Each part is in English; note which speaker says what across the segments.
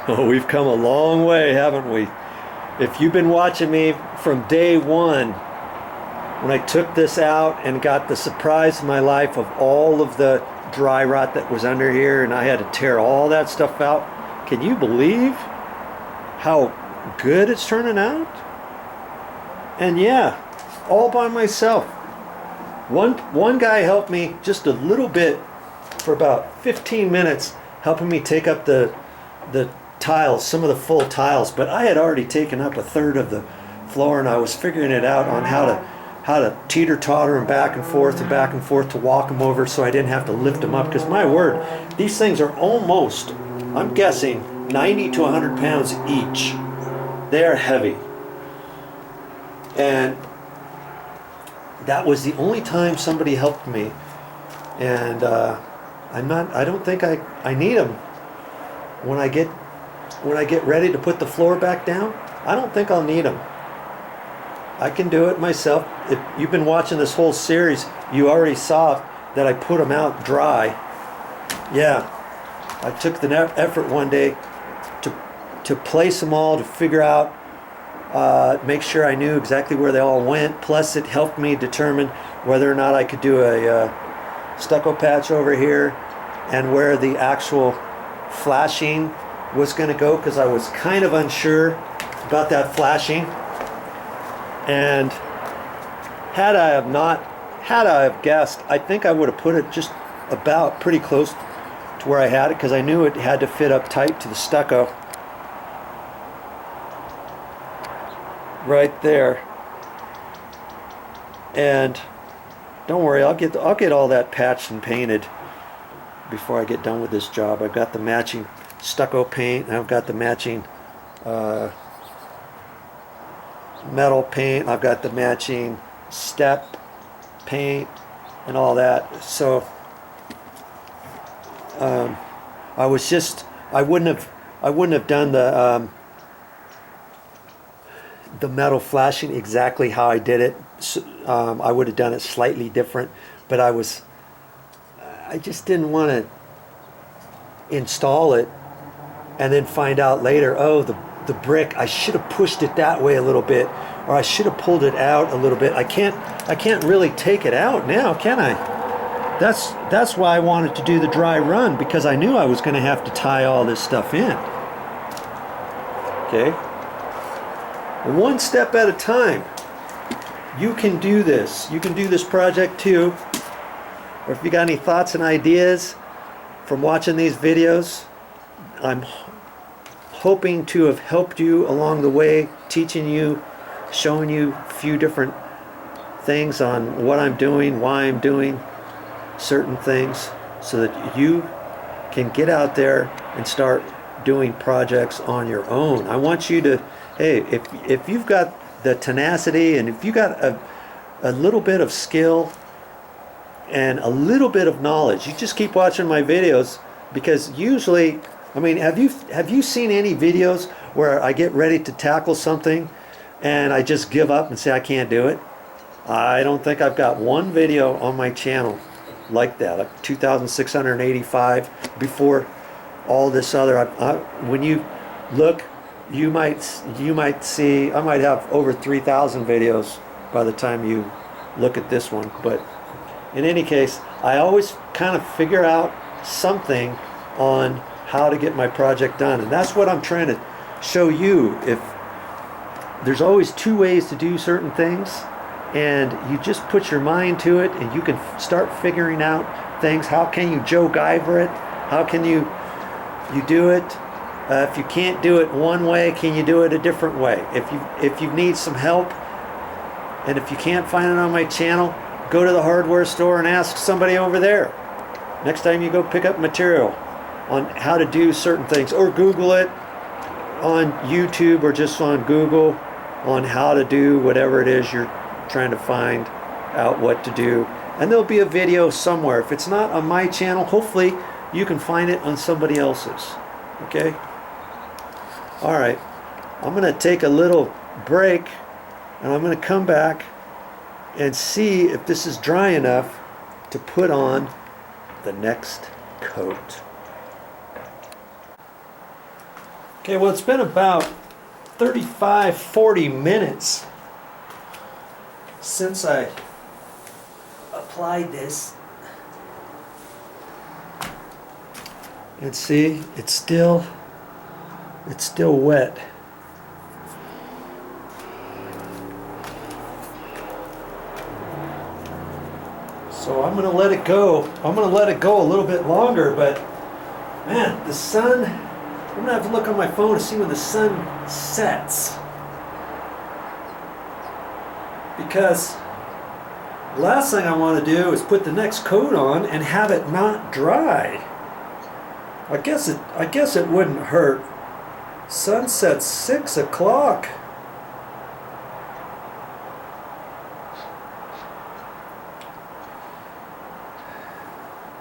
Speaker 1: Oh, we've come a long way, haven't we? If you've been watching me from day one, when I took this out and got the surprise of my life of all of the dry rot that was under here, and I had to tear all that stuff out, can you believe how good it's turning out? And yeah, all by myself. One guy helped me just a little bit for about 15 minutes, helping me take up the tiles, some of the full tiles, but I had already taken up a third of the floor, and I was figuring it out on how to teeter-totter them back and forth to walk them over so I didn't have to lift them up, because my word, these things are almost, I'm guessing, 90 to 100 pounds each. They are heavy. And that was the only time somebody helped me, and I don't think I need them when I get ready to put the floor back down. I don't think I'll need them. I can do it myself. If you've been watching this whole series, you already saw that I put them out dry. Yeah, I took the effort one day to place them all, to figure out, make sure I knew exactly where they all went. Plus, it helped me determine whether or not I could do a stucco patch over here and where the actual flashing was going to go, because I was kind of unsure about that flashing. And had I have guessed, I think I would have put it just about pretty close to where I had it, because I knew it had to fit up tight to the stucco. Right there. And don't worry, I'll get all that patched and painted before I get done with this job. I've got the matching stucco paint, and I've got the matching metal paint, I've got the matching step paint and all that. So I wouldn't have done the metal flashing exactly how I did it. I would have done it slightly different, but I just didn't want to install it and then find out later, oh, the brick, I should have pushed it that way a little bit, or I should have pulled it out a little bit. I can't really take it out now, can I? That's why I wanted to do the dry run, because I knew I was going to have to tie all this stuff in. Okay? One step at a time. You can do this. You can do this project too. Or if you got any thoughts and ideas from watching these videos, I'm hoping to have helped you along the way, teaching you, showing you a few different things on what I'm doing, why I'm doing certain things, so that you can get out there and start doing projects on your own. I want you to, hey, if you've got the tenacity, and if you got a little bit of skill and a little bit of knowledge, you just keep watching my videos, because usually, I mean, have you seen any videos where I get ready to tackle something and I just give up and say I can't do it? I don't think I've got one video on my channel like that, like 2,685 before all this other. When you look, you might see I might have over 3,000 videos by the time you look at this one. But in any case, I always kind of figure out something on how to get my project done, and that's what I'm trying to show you. If there's always two ways to do certain things, and you just put your mind to it, and you can start figuring out things. How can you Joe Guyver it? How can you do it? If you can't do it one way, can you do it a different way? If you need some help, and if you can't find it on my channel, go to the hardware store and ask somebody over there. Next time you go pick up material on how to do certain things, or Google it on YouTube, or just on Google on how to do whatever it is you're trying to find out what to do, and there'll be a video somewhere. If it's not on my channel, hopefully you can find it on somebody else's. Okay? All right, I'm going to take a little break, and I'm going to come back and see if this is dry enough to put on the next coat. Okay, well, it's been about 35, 40 minutes since I applied this. And see, it's still wet. So I'm gonna let it go. I'm gonna let it go a little bit longer, but man, the sun, I'm gonna have to look on my phone to see when the sun sets. Because the last thing I want to do is put the next coat on and have it not dry. I guess it wouldn't hurt. Sunset's 6 o'clock.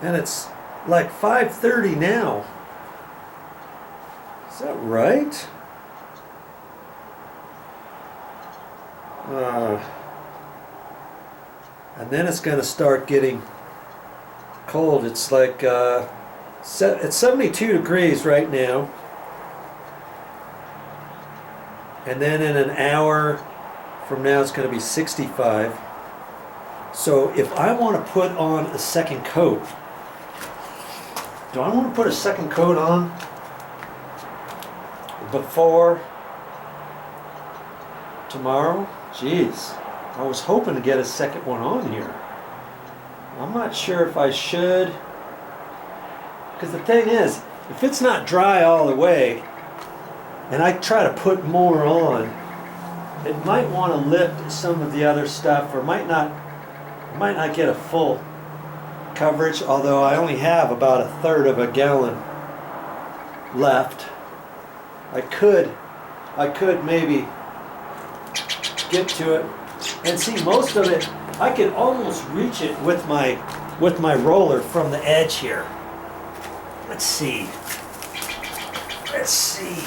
Speaker 1: And it's like 5:30 now. Is that right? And then it's going to start getting cold. It's like it's 72 degrees right now. And then in an hour from now it's going to be 65. So if I want to put on a second coat, do I want to put a second coat on before tomorrow? Jeez, I was hoping to get a second one on here. I'm not sure if I should, because the thing is, if it's not dry all the way and I try to put more on, it might want to lift some of the other stuff, or might not get a full coverage, although I only have about 1/3 of a gallon left. I could maybe get to it and see most of it. I could almost reach it with my roller from the edge here. Let's see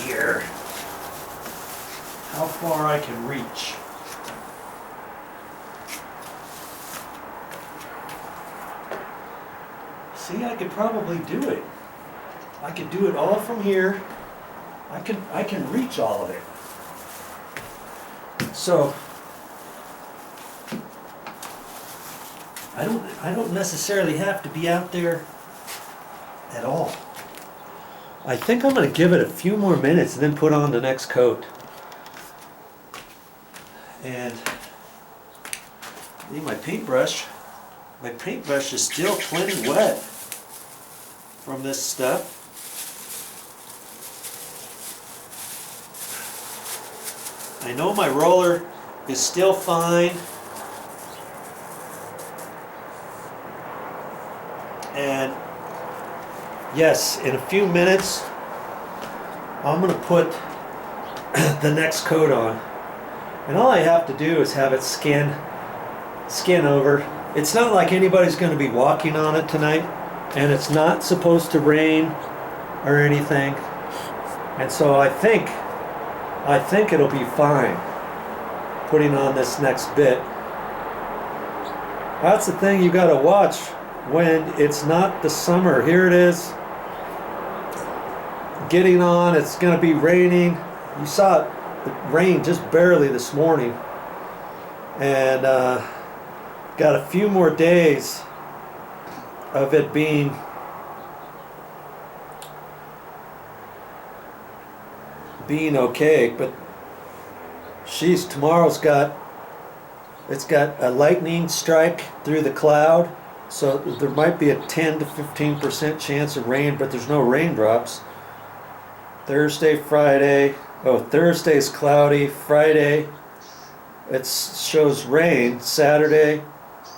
Speaker 1: here how far I can reach. See, I could probably do it. I could do it all from here. I can reach all of it. So I don't necessarily have to be out there at all. I think I'm going to give it a few more minutes and then put on the next coat. And my paintbrush is still plenty wet from this stuff. I know my roller is still fine. And yes, in a few minutes I'm going to put the next coat on. And all I have to do is have it skin over. It's not like anybody's going to be walking on it tonight, and it's not supposed to rain or anything. And so I think it'll be fine putting on this next bit. That's the thing you got to watch when it's not the summer. Here it is, getting on. It's going to be raining. You saw it rained just barely this morning, and got a few more days of it being okay. But she's tomorrow's got a lightning strike through the cloud, so there might be a 10 to 15% chance of rain, but there's no raindrops. Thursday, Friday. Oh, Thursday's cloudy. Friday, it shows rain. Saturday,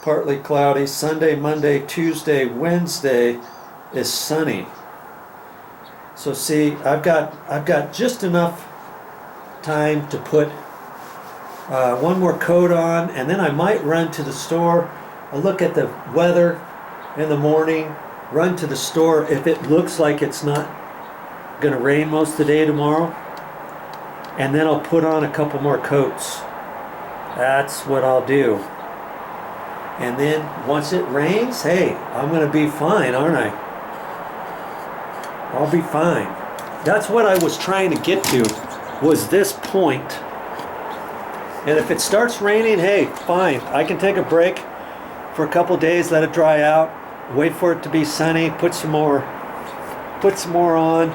Speaker 1: partly cloudy. Sunday, Monday, Tuesday, Wednesday is sunny. So see, I've got just enough time to put one more coat on, and then I might run to the store. I'll look at the weather in the morning, run to the store if it looks like it's not going to rain most of the day tomorrow, and then I'll put on a couple more coats. That's what I'll do. And then once it rains, hey, I'm going to be fine, aren't I? I'll be fine. That's what I was trying to get to, was this point. And if it starts raining, hey, fine. I can take a break for a couple days, let it dry out, wait for it to be sunny, put some more on.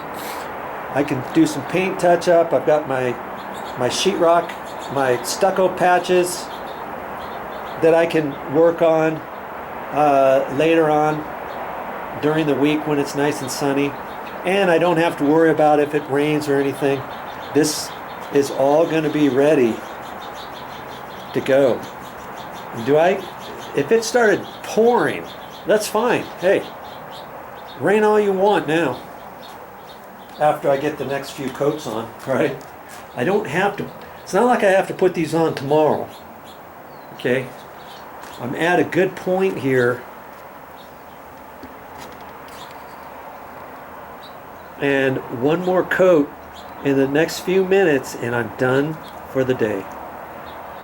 Speaker 1: I can do some paint touch up. I've got my sheetrock, my stucco patches that I can work on later on during the week when it's nice and sunny. And I don't have to worry about if it rains or anything. This is all going to be ready to go. If it started pouring, that's fine. Hey, rain all you want now. After I get the next few coats on, right? I don't have to, it's not like I have to put these on tomorrow. Okay? I'm at a good point here. And one more coat in the next few minutes and I'm done for the day.